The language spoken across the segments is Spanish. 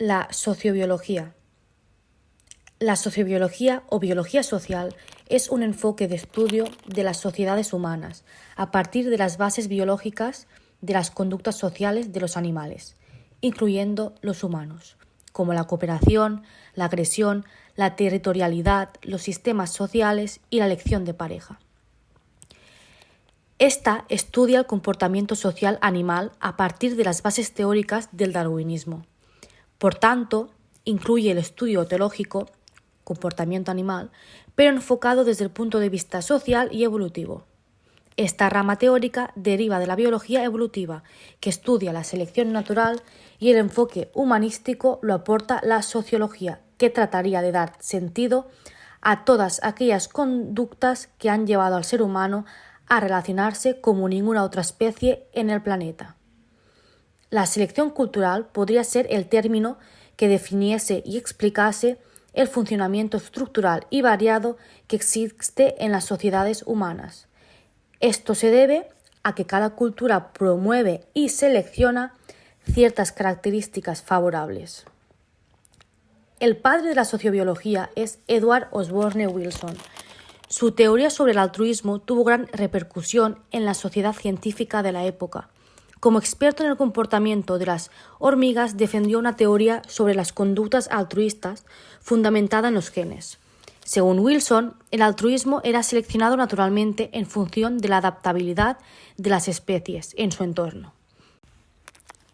La sociobiología. La sociobiología o biología social es un enfoque de estudio de las sociedades humanas a partir de las bases biológicas de las conductas sociales de los animales, incluyendo los humanos, como la cooperación, la agresión, la territorialidad, los sistemas sociales y la elección de pareja. Esta estudia el comportamiento social animal a partir de las bases teóricas del darwinismo. Por tanto, incluye el estudio teológico, comportamiento animal, pero enfocado desde el punto de vista social y evolutivo. Esta rama teórica deriva de la biología evolutiva, que estudia la selección natural, y el enfoque humanístico lo aporta la sociología, que trataría de dar sentido a todas aquellas conductas que han llevado al ser humano a relacionarse como ninguna otra especie en el planeta. La selección cultural podría ser el término que definiese y explicase el funcionamiento estructural y variado que existe en las sociedades humanas. Esto se debe a que cada cultura promueve y selecciona ciertas características favorables. El padre de la sociobiología es Edward Osborne Wilson. Su teoría sobre el altruismo tuvo gran repercusión en la sociedad científica de la época. Como experto en el comportamiento de las hormigas, defendió una teoría sobre las conductas altruistas fundamentada en los genes. Según Wilson, el altruismo era seleccionado naturalmente en función de la adaptabilidad de las especies en su entorno.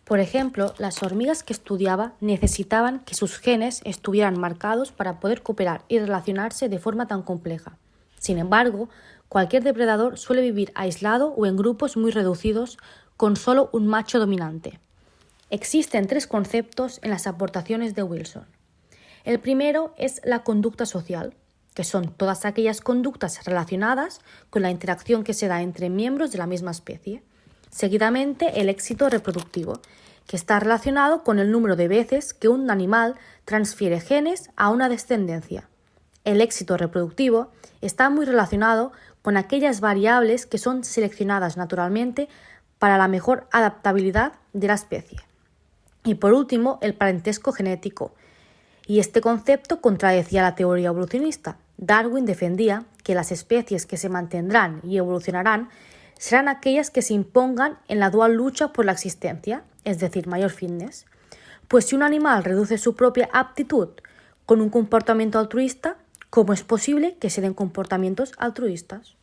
Por ejemplo, las hormigas que estudiaba necesitaban que sus genes estuvieran marcados para poder cooperar y relacionarse de forma tan compleja. Sin embargo, cualquier depredador suele vivir aislado o en grupos muy reducidos con solo un macho dominante. Existen tres conceptos en las aportaciones de Wilson. El primero es la conducta social, que son todas aquellas conductas relacionadas con la interacción que se da entre miembros de la misma especie. Seguidamente, el éxito reproductivo, que está relacionado con el número de veces que un animal transfiere genes a una descendencia. El éxito reproductivo está muy relacionado con aquellas variables que son seleccionadas naturalmente para la mejor adaptabilidad de la especie. Y por último, el parentesco genético. Y este concepto contradecía la teoría evolucionista. Darwin defendía que las especies que se mantendrán y evolucionarán serán aquellas que se impongan en la dual lucha por la existencia, es decir, mayor fitness. Pues si un animal reduce su propia aptitud con un comportamiento altruista, ¿cómo es posible que se den comportamientos altruistas?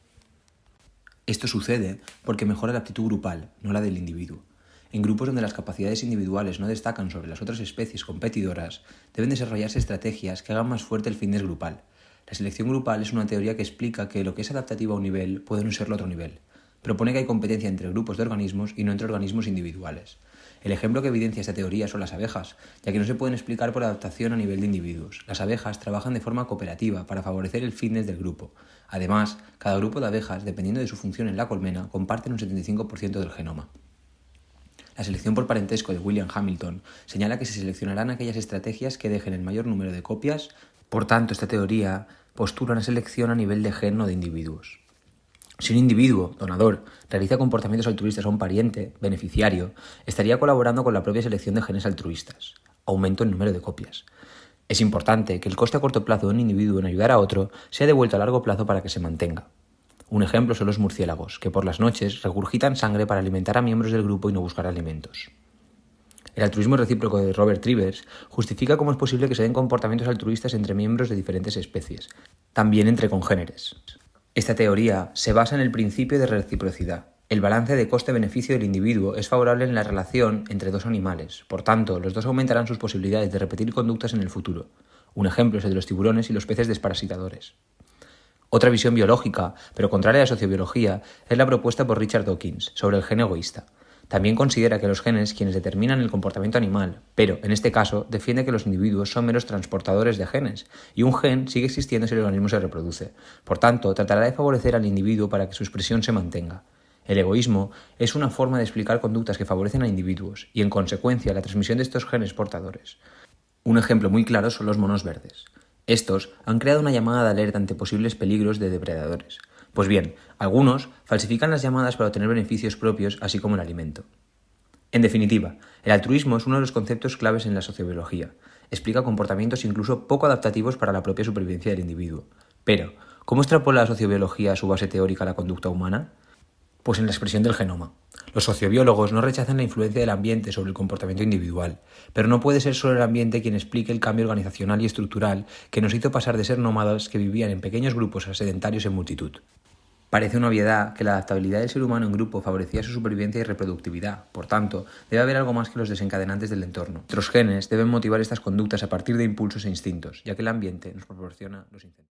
Esto sucede porque mejora la aptitud grupal, no la del individuo. En grupos donde las capacidades individuales no destacan sobre las otras especies competidoras, deben desarrollarse estrategias que hagan más fuerte el fitness grupal. La selección grupal es una teoría que explica que lo que es adaptativo a un nivel puede no serlo a otro nivel. Propone que hay competencia entre grupos de organismos y no entre organismos individuales. El ejemplo que evidencia esta teoría son las abejas, ya que no se pueden explicar por adaptación a nivel de individuos. Las abejas trabajan de forma cooperativa para favorecer el fitness del grupo. Además, cada grupo de abejas, dependiendo de su función en la colmena, comparten un 75% del genoma. La selección por parentesco de William Hamilton señala que se seleccionarán aquellas estrategias que dejen el mayor número de copias. Por tanto, esta teoría postula una selección a nivel de gen, no de individuos. Si un individuo, donador, realiza comportamientos altruistas a un pariente, beneficiario, estaría colaborando con la propia selección de genes altruistas, aumento en número de copias. Es importante que el coste a corto plazo de un individuo en ayudar a otro sea devuelto a largo plazo para que se mantenga. Un ejemplo son los murciélagos, que por las noches regurgitan sangre para alimentar a miembros del grupo y no buscar alimentos. El altruismo recíproco de Robert Trivers justifica cómo es posible que se den comportamientos altruistas entre miembros de diferentes especies, también entre congéneres. Esta teoría se basa en el principio de reciprocidad. El balance de coste-beneficio del individuo es favorable en la relación entre dos animales. Por tanto, los dos aumentarán sus posibilidades de repetir conductas en el futuro. Un ejemplo es el de los tiburones y los peces desparasitadores. Otra visión biológica, pero contraria a la sociobiología, es la propuesta por Richard Dawkins sobre el gen egoísta. También considera que los genes quienes determinan el comportamiento animal, pero, en este caso, defiende que los individuos son meros transportadores de genes, y un gen sigue existiendo si el organismo se reproduce. Por tanto, tratará de favorecer al individuo para que su expresión se mantenga. El egoísmo es una forma de explicar conductas que favorecen a individuos, y en consecuencia la transmisión de estos genes portadores. Un ejemplo muy claro son los monos verdes. Estos han creado una llamada de alerta ante posibles peligros de depredadores. Pues bien, algunos falsifican las llamadas para obtener beneficios propios, así como el alimento. En definitiva, el altruismo es uno de los conceptos claves en la sociobiología. Explica comportamientos incluso poco adaptativos para la propia supervivencia del individuo. Pero, ¿cómo extrapola la sociobiología su base teórica a la conducta humana? Pues en la expresión del genoma. Los sociobiólogos no rechazan la influencia del ambiente sobre el comportamiento individual, pero no puede ser solo el ambiente quien explique el cambio organizacional y estructural que nos hizo pasar de ser nómadas que vivían en pequeños grupos a sedentarios en multitud. Parece una obviedad que la adaptabilidad del ser humano en grupo favorecía su supervivencia y reproductividad. Por tanto, debe haber algo más que los desencadenantes del entorno. Nuestros genes deben motivar estas conductas a partir de impulsos e instintos, ya que el ambiente nos proporciona los incentivos.